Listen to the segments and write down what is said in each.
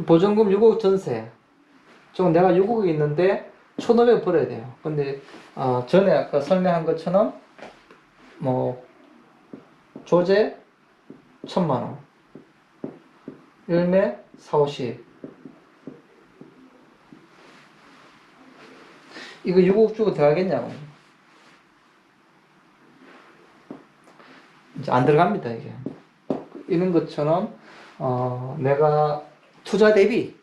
보증금 6억 전세. 지금 내가 6억이 있는데 1,500 벌어야 돼요. 근데 전에 아까 설명한 것처럼 뭐 조제 1,000만 원, 일매 4, 50. 이거 6억 주고 들어가겠냐고. 이제 안 들어갑니다, 이게. 이런 것처럼 내가 투자 대비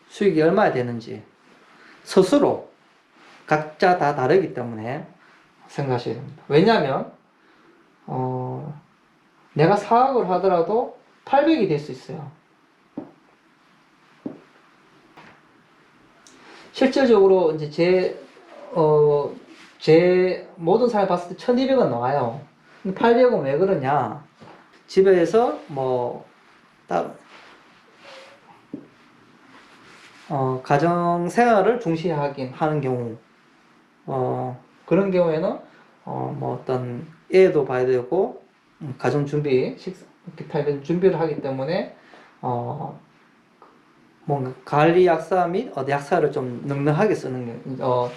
수익이 얼마나 되는지 스스로 각자 다 다르기 때문에 생각하셔야 됩니다. 왜냐하면 내가 4억을 하더라도 800이 될 수 있어요. 실질적으로 이제 제 모든 사람이 봤을 때 1200원 나와요. 800원 왜 그러냐? 집에서 가정 생활을 중시하긴 하는 경우, 그런 경우에는, 어떤 애도 봐야 되고, 가정 준비, 기타 이런 준비를 하기 때문에, 뭔가 관리 약사 및 약사를 좀 넉넉하게 쓰는 게,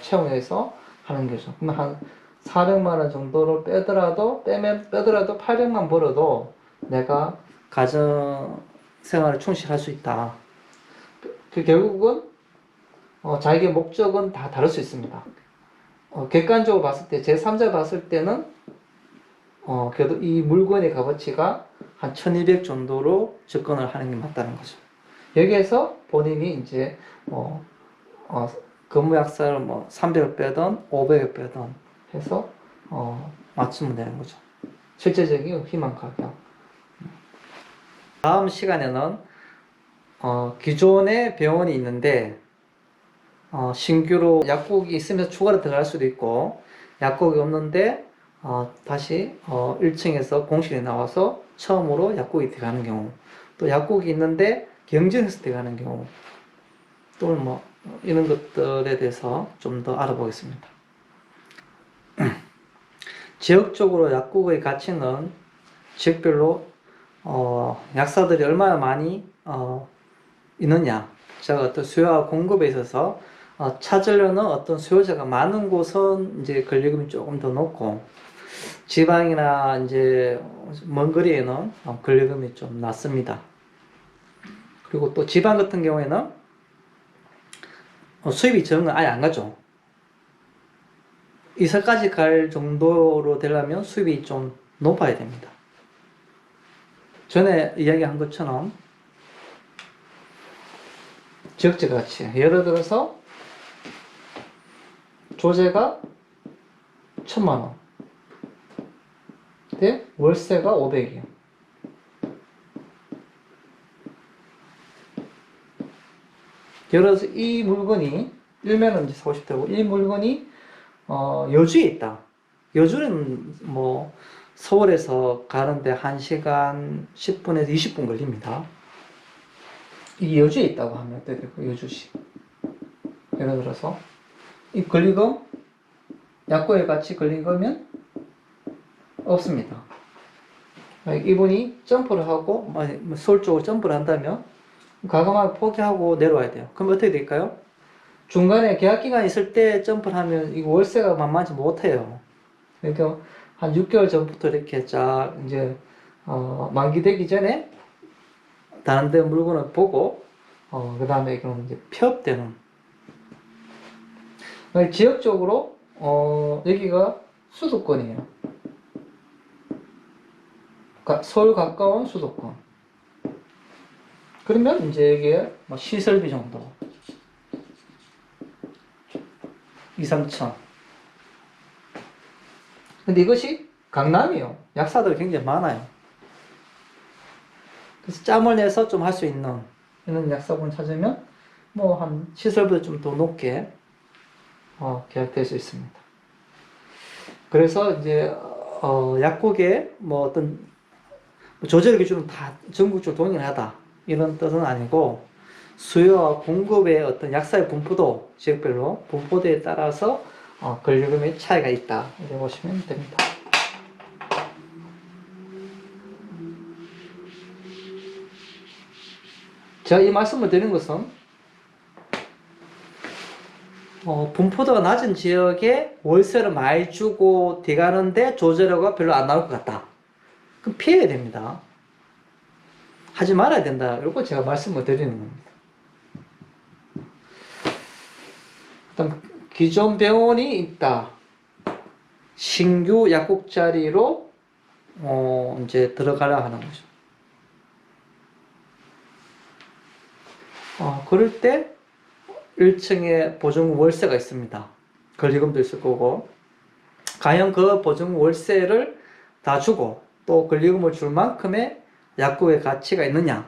채용해서 하는 거죠. 그러면 한 400만 원 정도를 빼더라도 800만 벌어도 내가 가정 생활을 충실할 수 있다. 결국은 자기의 목적은 다 다를 수 있습니다. 객관적으로 봤을 때, 제3자 봤을 때는 그래도 이 물건의 값어치가 한 1200 정도로 접근을 하는 게 맞다는 거죠. 여기에서 본인이 이제 근무약사를 300을 빼던 500을 빼던 해서 맞추면 되는 거죠. 실제적인 희망 가격. 다음 시간에는 기존에 병원이 있는데 신규로 약국이 있으면서 추가로 들어갈 수도 있고, 약국이 없는데 다시 1층에서 공실에 나와서 처음으로 약국이 들어가는 경우, 또 약국이 있는데 경쟁해서 들어가는 경우, 또는 이런 것들에 대해서 좀 더 알아보겠습니다. 지역적으로 약국의 가치는 지역별로 약사들이 얼마나 많이 있느냐, 제가 어떤 수요와 공급에 있어서 찾으려는 어떤 수요자가 많은 곳은 이제 권리금이 조금 더 높고, 지방이나 이제 먼 거리에는 권리금이 좀 낮습니다. 그리고 또 지방 같은 경우에는 수입이 적은 건 아예 안 가죠. 이사까지 갈 정도로 되려면 수입이 좀 높아야 됩니다. 전에 이야기한 것처럼 지역적 가치, 예를 들어서 조제가 1,000만 원, 근데 월세가 500이에요. 예를 들어서 이 물건이, 일면은 이제 사고 싶다고, 이 물건이 여주에 있다. 여주는 서울에서 가는데 1시간 10분에서 20분 걸립니다. 이 여주에 있다고 하면 어떻게 될까요? 여주시. 예를 들어서 이 권리금, 약국에 같이 권리금은 없습니다. 이분이 점프를 하고 서울 쪽으로 점프를 한다면 과감하게 포기하고 내려와야 돼요. 그럼 어떻게 될까요? 중간에 계약기간이 있을 때 점프를 하면 이거 월세가 만만치 못해요. 그러니까 한 6개월 전부터 이렇게 쫙 이제 만기되기 전에 다른 데 물건을 보고 그 다음에 그럼 이제 폐업되는, 지역적으로 여기가 수도권이에요. 서울 가까운 수도권. 그러면 이제 여기에 시설비 정도 2, 3천. 근데 이것이 강남이요. 약사들이 굉장히 많아요. 그래서 짬을 내서 좀 할 수 있는 이런 약사분 찾으면 한 시설비도 좀 더 높게 계약될 수 있습니다. 그래서 이제 약국에 어떤 조절 기준은 다 전국적으로 동일하다 이런 뜻은 아니고, 수요와 공급의 어떤 약사의 분포도 지역별로 분포도에 따라서 권리금의 차이가 있다 이렇게 보시면 됩니다. 제가 이 말씀을 드린 것은 분포도가 낮은 지역에 월세를 많이 주고 들어가는데 조제료가 별로 안 나올 것 같다. 그럼 피해야 됩니다. 하지 말아야 된다. 이거 제가 말씀을 드리는 겁니다. 일단 기존 병원이 있다. 신규 약국 자리로 이제 들어가려 하는 거죠. 그럴 때 1층에 보증금 월세가 있습니다. 권리금도 있을 거고, 과연 그 보증금 월세를 다 주고 또 권리금을 줄 만큼의 약국의 가치가 있느냐?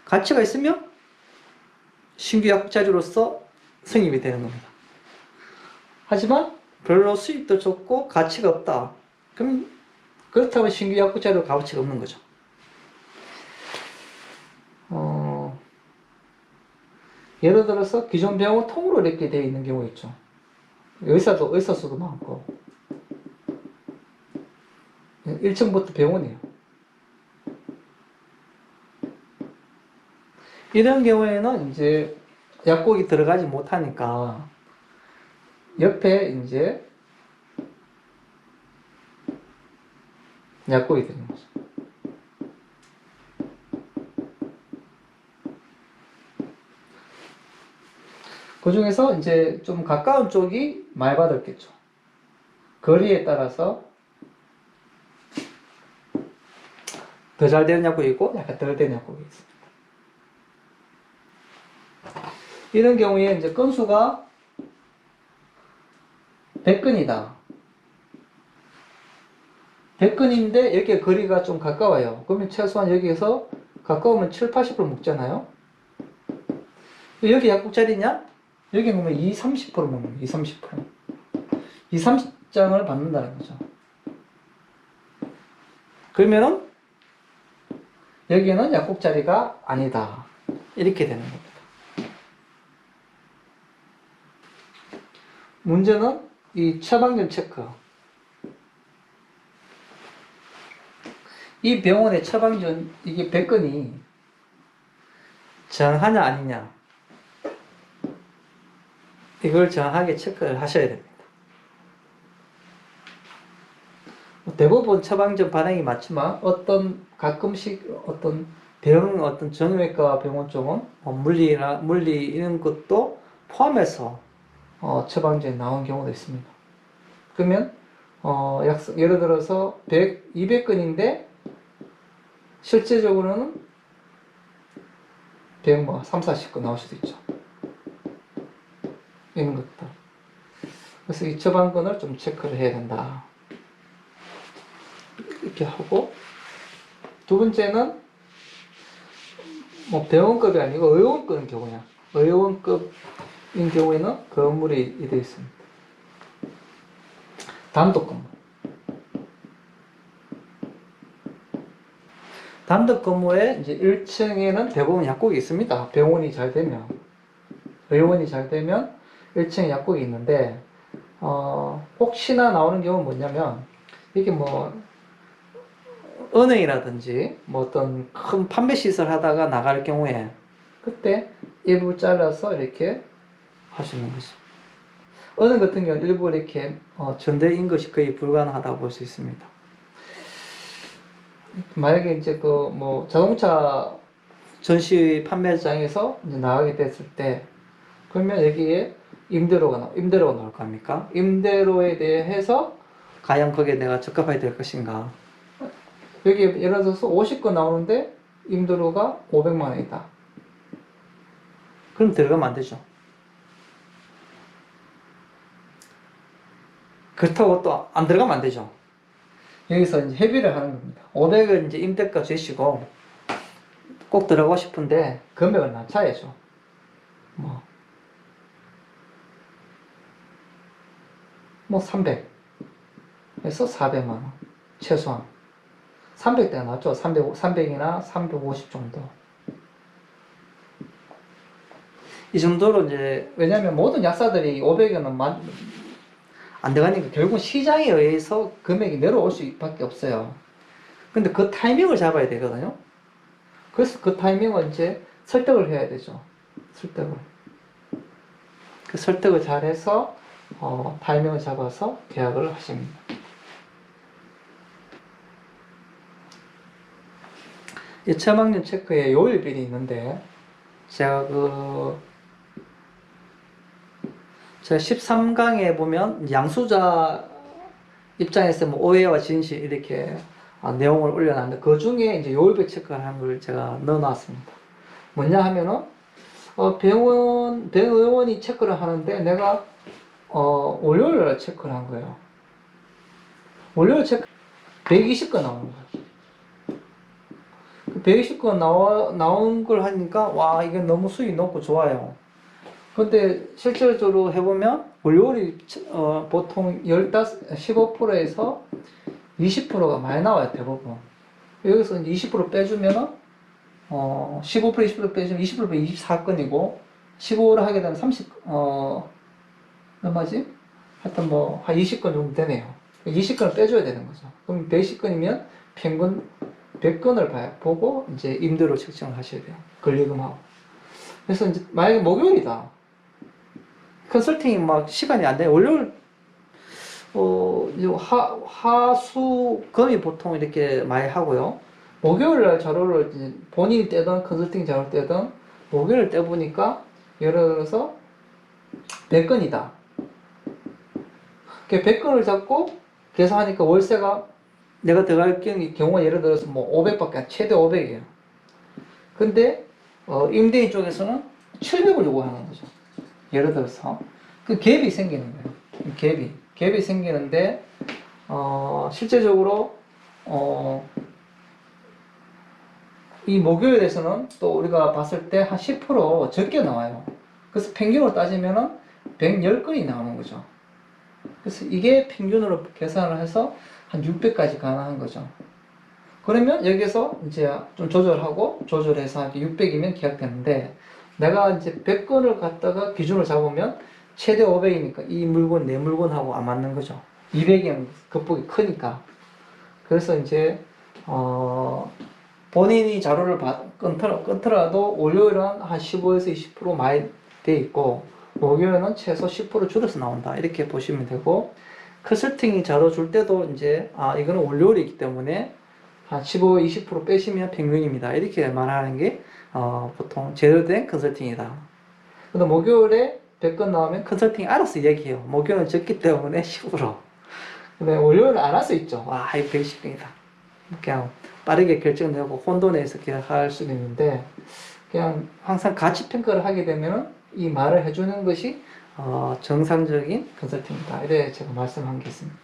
가치가 있으면 신규 약국 자리로서 성립이 되는 겁니다. 하지만 별로 수입도 적고 가치가 없다. 그럼 그렇다면 신규 약국 자리로 가치가 없는 거죠. 예를 들어서 기존 병원 통으로 이렇게 되어 있는 경우 있죠. 의사 수도 많고. 1층부터 병원이에요. 이런 경우에는 이제 약국이 들어가지 못하니까 옆에 이제 약국이 되는 거죠. 그 중에서 이제 좀 가까운 쪽이 많이 받았겠죠. 거리에 따라서 더 잘 되는 약국이 있고 약간 덜 되는 약국이 있습니다. 이런 경우에 이제 건수가 100건이다. 100건인데 여기에 거리가 좀 가까워요. 그러면 최소한 여기에서 가까우면 7, 80% 먹잖아요. 여기 약국 자리냐? 여기 보면 2, 30% 먹는 거예요. 2, 30%. 2, 30장을 받는다는 거죠. 그러면은 여기는 약국 자리가 아니다. 이렇게 되는 겁니다. 문제는 이 처방전 체크. 이 병원의 처방전, 이게 100건이 정하냐 아니냐. 이걸 정확하게 체크를 하셔야 됩니다. 대부분 처방전 반응이 맞지만 가끔씩 어떤 정형외과 병원 쪽은 물리 이런 것도 포함해서 처방전이 나온 경우도 있습니다. 그러면 예를 들어서 200건인데 실제적으로는 3, 40건 나올 수도 있죠. 이런 것들. 그래서 이 처방전을 좀 체크를 해야 된다. 이렇게 하고, 두 번째는 뭐 병원급이 아니고 의원급인 경우야. 의원급인 경우에는 건물이 되어 있습니다. 단독 건물. 단독 건물에 이제 1층에는 대부분 약국이 있습니다. 병원이 잘 되면. 의원이 잘 되면 1층에 약국이 있는데, 혹시나 나오는 경우는 뭐냐면, 이게 뭐, 은행이라든지, 뭐 어떤 큰 판매 시설 하다가 나갈 경우에, 그때 일부 잘라서 이렇게 하시는 거죠. 은행 같은 경우는 일부 이렇게 전대인 것이 거의 불가능하다고 볼 수 있습니다. 만약에 이제 뭐 자동차 전시 판매장에서 이제 나가게 됐을 때, 그러면 여기에 임대료가 나올 거 아닙니까? 임대료에 대해서 과연 거기에 내가 적합하게 될 것인가? 여기 예를 들어서 50건 나오는데 임대료가 500만 원이다. 그럼 들어가면 안 되죠. 그렇다고 또 안 들어가면 안 되죠. 여기서 이제 협의를 하는 겁니다. 500은 이제 임대가 주시고 꼭 들어가고 싶은데 금액을 낮춰야죠. 뭐 300에서 400만 원 최소한. 300대가 낫죠. 300이나 350 정도. 이 정도로 이제, 왜냐면 모든 약사들이 500원은 안 들어가니까 결국 시장에 의해서 금액이 내려올 수밖에 없어요. 근데 그 타이밍을 잡아야 되거든요. 그래서 그 타이밍을 이제 설득을 해야 되죠. 설득을. 그 설득을 잘해서 타이밍을 잡아서 계약을 하십니다. 이 체험학년 체크에 요일비리 있는데 제가 제가 13강에 보면 양수자 입장에서 뭐 오해와 진실 이렇게 내용을 올려놨는데 그 중에 이제 요일비 체크하는 걸 제가 넣어놨습니다. 뭐냐 하면은 병의원이 체크를 하는데 내가 월요일날 체크를 한 거예요. 월요일 체크 120건 나오는 거예요. 120건 나온 걸 하니까 와 이게 너무 수익이 높고 좋아요. 근데 실질적으로 해보면 월요일이 보통 15%에서 20%가 많이 나와요. 대부분. 여기서 이제 20% 빼주면은 15% 20% 빼주면 20% 빼 24건이고 15를 하게 되면 얼마지? 하여튼 뭐 한 20건 정도 되네요. 20건을 빼줘야 되는 거죠. 그럼 110건이면 평균 100건을 보고 이제 임대료 책정을 하셔야 돼요. 권리금하고. 그래서 이제 만약에 목요일이다. 컨설팅이 막 시간이 안 돼. 월요일 화수 금이 보통 이렇게 많이 하고요. 목요일 날 자료를 이제 본인이 떼던 컨설팅 자료를 떼던 목요일 떼보니까 예를 들어서 100건이다. 100건을 잡고 계산하니까 월세가 내가 들어갈 경우가 예를 들어서 뭐 500밖에 최대 500이에요. 근데 임대인 쪽에서는 700을 요구하는 거죠. 예를 들어서 그 갭이 생기는 거예요. 갭이 생기는데 실제적으로 이 목요일에서는 또 우리가 봤을 때 한 10% 적게 나와요. 그래서 평균으로 따지면은 110건이 나오는 거죠. 그래서 이게 평균으로 계산을 해서 한 600까지 가능한 거죠. 그러면 여기서 이제 좀 조절해서 600이면 계약되는데 내가 이제 100건을 갖다가 기준을 잡으면 최대 500이니까 이 물건 내 물건하고 안 맞는 거죠. 200이면 극복이 크니까. 그래서 이제 본인이 자료를 끊더라도 월요일은 한 15에서 20% 많이 돼 있고 목요일은 최소 10% 줄여서 나온다. 이렇게 보시면 되고 컨설팅이 자료 줄 때도 이제 이거는 월요일이기 때문에 한 15, 20% 빼시면 평균입니다. 이렇게 말하는 게 보통 제대로 된 컨설팅이다. 근데 목요일에 100건 나오면 컨설팅이 알아서 얘기해요. 목요일은 적기 때문에 10%. 근데 월요일은 안 할 수 있죠. 와, 이거 110건이다. 그냥 빠르게 결정내고 혼돈해서 계약할 수도 있는데 그냥 항상 가치 평가를 하게 되면 이 말을 해주는 것이 정상적인 컨설팅이다. 이래 제가 말씀한 게 있습니다.